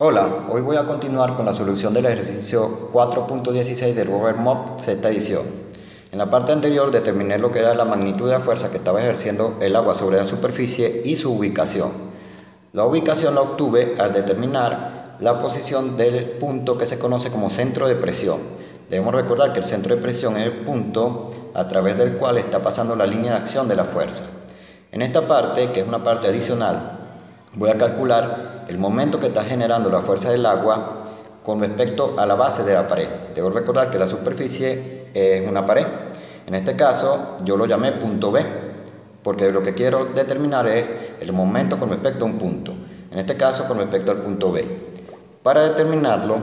Hola, hoy voy a continuar con la solución del ejercicio 4.16 del Robert Mott Z edición. En la parte anterior determiné lo que era la magnitud de la fuerza que estaba ejerciendo el agua sobre la superficie y su ubicación. La ubicación la obtuve al determinar la posición del punto que se conoce como centro de presión. Debemos recordar que el centro de presión es el punto a través del cual está pasando la línea de acción de la fuerza. En esta parte, que es una parte adicional, voy a calcular el momento que está generando la fuerza del agua con respecto a la base de la pared. Debo recordar que la superficie es una pared. En este caso yo lo llamé punto B, porque lo que quiero determinar es el momento con respecto a un punto. En este caso con respecto al punto B. Para determinarlo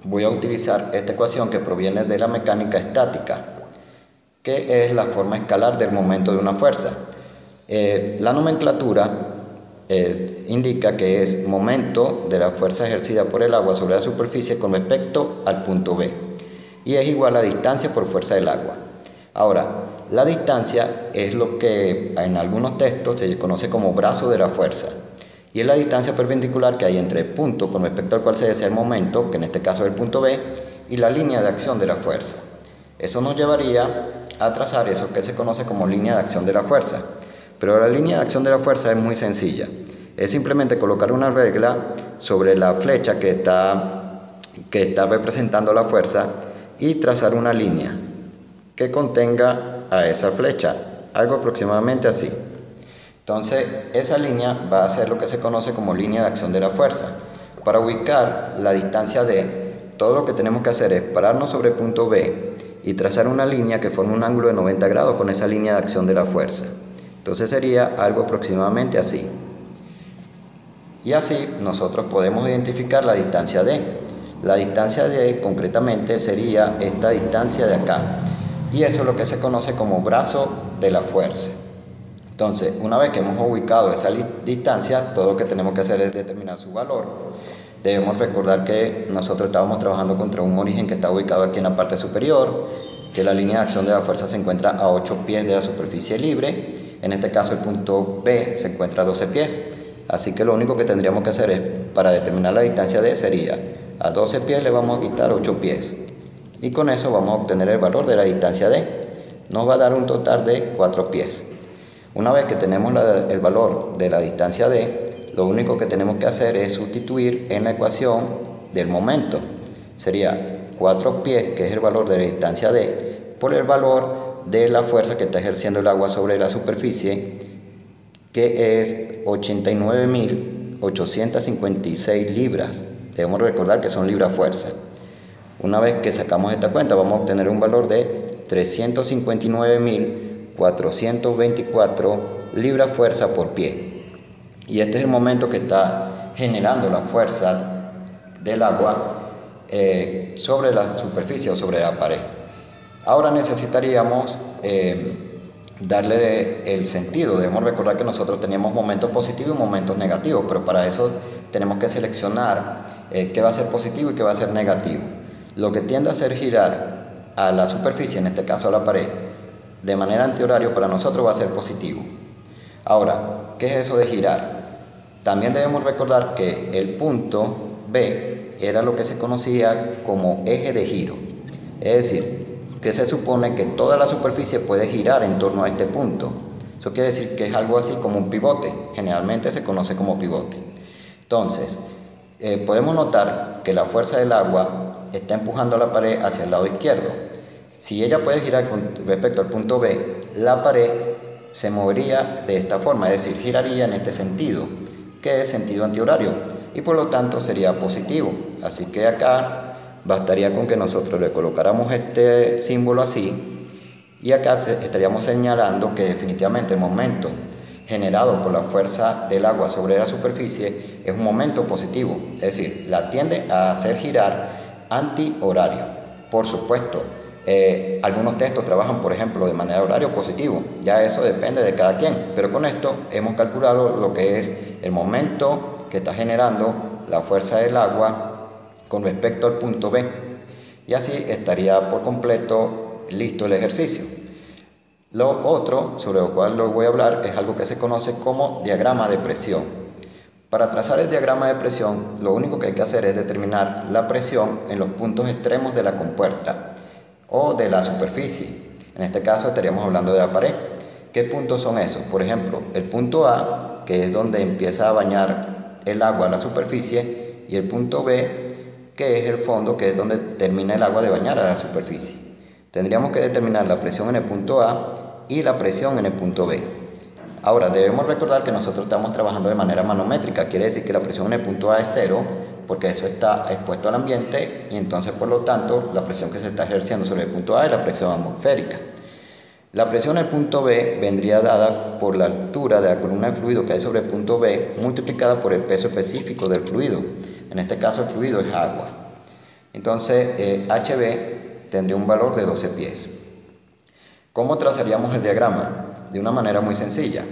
voy a utilizar esta ecuación que proviene de la mecánica estática, que es la forma escalar del momento de una fuerza. La nomenclatura indica que es momento de la fuerza ejercida por el agua sobre la superficie con respecto al punto B y es igual a distancia por fuerza del agua. Ahora, la distancia es lo que en algunos textos se conoce como brazo de la fuerza y es la distancia perpendicular que hay entre el punto con respecto al cual se desea el momento, que en este caso es el punto B, y la línea de acción de la fuerza. Eso nos llevaría a trazar eso que se conoce como línea de acción de la fuerza. Pero la línea de acción de la fuerza es muy sencilla. Es simplemente colocar una regla sobre la flecha que está representando la fuerza y trazar una línea que contenga a esa flecha, algo aproximadamente así. Entonces, esa línea va a ser lo que se conoce como línea de acción de la fuerza. Para ubicar la distancia D, todo lo que tenemos que hacer es pararnos sobre el punto B y trazar una línea que forme un ángulo de 90 grados con esa línea de acción de la fuerza. Entonces sería algo aproximadamente así. Y así nosotros podemos identificar la distancia D. La distancia D concretamente sería esta distancia de acá. Y eso es lo que se conoce como brazo de la fuerza. Entonces, una vez que hemos ubicado esa distancia, todo lo que tenemos que hacer es determinar su valor. Debemos recordar que nosotros estábamos trabajando contra un origen que está ubicado aquí en la parte superior, que la línea de acción de la fuerza se encuentra a 8 pies de la superficie libre. En este caso el punto B se encuentra a 12 pies. Así que lo único que tendríamos que hacer es, para determinar la distancia D, sería a 12 pies le vamos a quitar 8 pies. Y con eso vamos a obtener el valor de la distancia D. Nos va a dar un total de 4 pies. Una vez que tenemos el valor de la distancia D, lo único que tenemos que hacer es sustituir en la ecuación del momento. Sería 4 pies, que es el valor de la distancia D, por el valor de la fuerza que está ejerciendo el agua sobre la superficie, que es 89.856 libras. Debemos recordar que son libras fuerza. Una vez que sacamos esta cuenta, vamos a obtener un valor de 359.424 libras fuerza por pie. Y este es el momento que está generando la fuerza del agua sobre la superficie o sobre la pared. Ahora necesitaríamos darle el sentido. Debemos recordar que nosotros teníamos momentos positivos y momentos negativos, pero para eso tenemos que seleccionar qué va a ser positivo y qué va a ser negativo. Lo que tiende a hacer girar a la superficie, en este caso a la pared, de manera antihorario para nosotros va a ser positivo. Ahora, ¿qué es eso de girar? También debemos recordar que el punto B era lo que se conocía como eje de giro. Es decir, que se supone que toda la superficie puede girar en torno a este punto. Eso quiere decir que es algo así como un pivote. Generalmente se conoce como pivote. Entonces, podemos notar que la fuerza del agua está empujando la pared hacia el lado izquierdo. Si ella puede girar con respecto al punto B, la pared se movería de esta forma, es decir, giraría en este sentido, que es sentido antihorario, y por lo tanto sería positivo. Así que acá bastaría con que nosotros le colocáramos este símbolo así y acá estaríamos señalando que definitivamente el momento generado por la fuerza del agua sobre la superficie es un momento positivo, es decir, la tiende a hacer girar antihorario. Por supuesto, algunos textos trabajan, por ejemplo, de manera horario positivo, ya eso depende de cada quien, pero con esto hemos calculado lo que es el momento que está generando la fuerza del agua con respecto al punto B, y así estaría por completo listo el ejercicio. Lo otro sobre lo cual voy a hablar es algo que se conoce como diagrama de presión. Para trazar el diagrama de presión, lo único que hay que hacer es determinar la presión en los puntos extremos de la compuerta o de la superficie. En este caso estaríamos hablando de la pared. ¿Qué puntos son esos? Por ejemplo, el punto A, que es donde empieza a bañar el agua a la superficie, y el punto B, que es el fondo, que es donde termina el agua de bañar a la superficie. Tendríamos que determinar la presión en el punto A y la presión en el punto B. Ahora, debemos recordar que nosotros estamos trabajando de manera manométrica, quiere decir que la presión en el punto A es 0, porque eso está expuesto al ambiente, y entonces por lo tanto la presión que se está ejerciendo sobre el punto A es la presión atmosférica. La presión en el punto B vendría dada por la altura de la columna de fluido que hay sobre el punto B multiplicada por el peso específico del fluido. En este caso el fluido es agua. Entonces HB tendría un valor de 12 pies. ¿Cómo trazaríamos el diagrama? De una manera muy sencilla.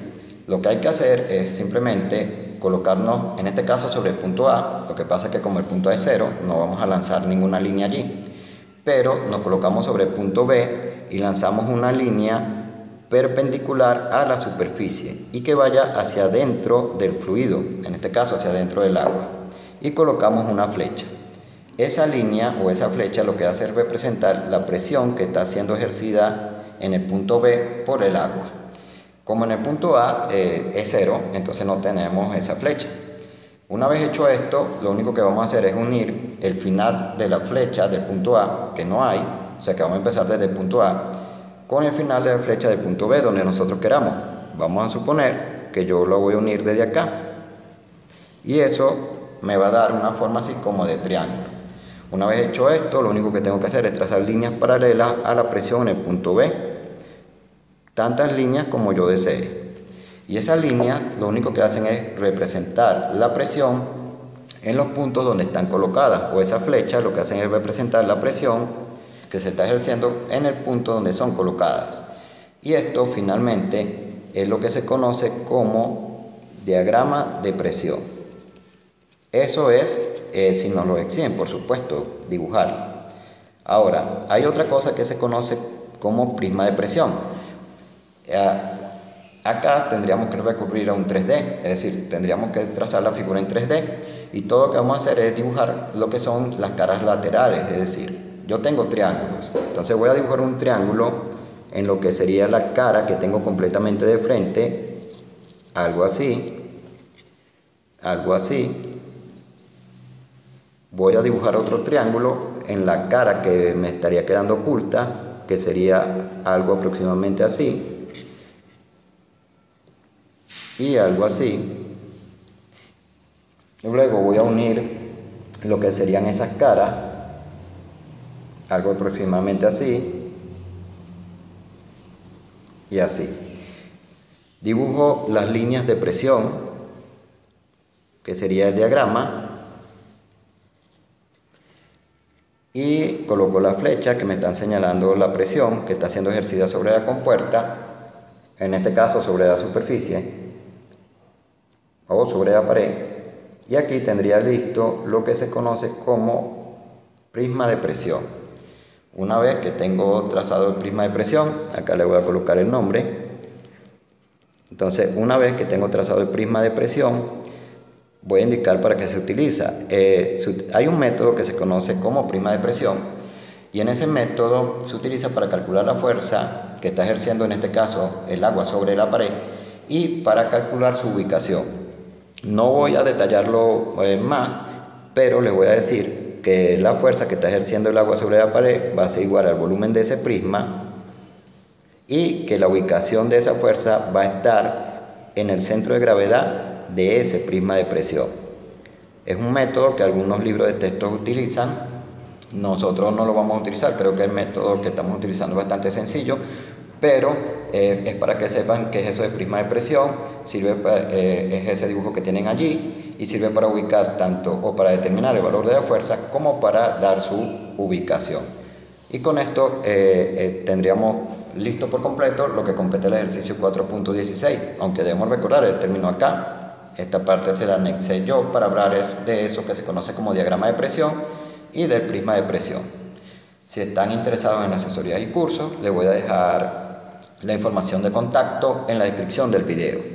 Lo que hay que hacer es simplemente colocarnos, en este caso, sobre el punto A. Lo que pasa es que como el punto A es 0, no vamos a lanzar ninguna línea allí. Pero nos colocamos sobre el punto B y lanzamos una línea perpendicular a la superficie y que vaya hacia adentro del fluido, en este caso hacia adentro del agua. Y colocamos una flecha. Esa línea o esa flecha lo que hace es representar la presión que está siendo ejercida en el punto B por el agua. Como en el punto A es 0, entonces no tenemos esa flecha. Una vez hecho esto, lo único que vamos a hacer es unir el final de la flecha del punto A, que no hay, o sea que vamos a empezar desde el punto A, con el final de la flecha del punto B, donde nosotros queramos. Vamos a suponer que yo lo voy a unir desde acá. Y eso me va a dar una forma así como de triángulo. Una vez hecho esto, lo único que tengo que hacer es trazar líneas paralelas a la presión en el punto B. Tantas líneas como yo desee. Y esas líneas lo único que hacen es representar la presión en los puntos donde están colocadas, o esas flechas lo que hacen es representar la presión que se está ejerciendo en el punto donde son colocadas. Y esto finalmente es lo que se conoce como diagrama de presión. Eso es, si nos lo exigen, por supuesto, dibujarlo. Ahora, hay otra cosa que se conoce como prisma de presión. Acá tendríamos que recurrir a un 3D, es decir, tendríamos que trazar la figura en 3D y todo lo que vamos a hacer es dibujar lo que son las caras laterales, es decir, yo tengo triángulos, entonces voy a dibujar un triángulo en lo que sería la cara que tengo completamente de frente, algo así, voy a dibujar otro triángulo en la cara que me estaría quedando oculta, que sería algo aproximadamente así, y algo así. Luego voy a unir lo que serían esas caras, algo aproximadamente así y así. Dibujo las líneas de presión, que sería el diagrama, y coloco la flecha que me están señalando la presión que está siendo ejercida sobre la compuerta, en este caso sobre la superficie o sobre la pared, y aquí tendría listo lo que se conoce como prisma de presión. Una vez que tengo trazado el prisma de presión, acá le voy a colocar el nombre. Entonces, una vez que tengo trazado el prisma de presión, voy a indicar para qué se utiliza. Hay un método que se conoce como prisma de presión, y en ese método se utiliza para calcular la fuerza que está ejerciendo en este caso el agua sobre la pared y para calcular su ubicación. No voy a detallarlo más, pero les voy a decir que la fuerza que está ejerciendo el agua sobre la pared va a ser igual al volumen de ese prisma y que la ubicación de esa fuerza va a estar en el centro de gravedad de ese prisma de presión. Es un método que algunos libros de texto utilizan, nosotros no lo vamos a utilizar, creo que el método que estamos utilizando es bastante sencillo, pero es para que sepan qué es eso de prisma de presión, es ese dibujo que tienen allí y sirve para ubicar tanto o para determinar el valor de la fuerza como para dar su ubicación. Y con esto tendríamos listo por completo lo que compete el ejercicio 4.16, aunque debemos recordar el término acá, esta parte se la anexé yo para hablar de eso que se conoce como diagrama de presión y del prisma de presión. Si están interesados en asesorías y cursos, les voy a dejar la información de contacto en la descripción del video.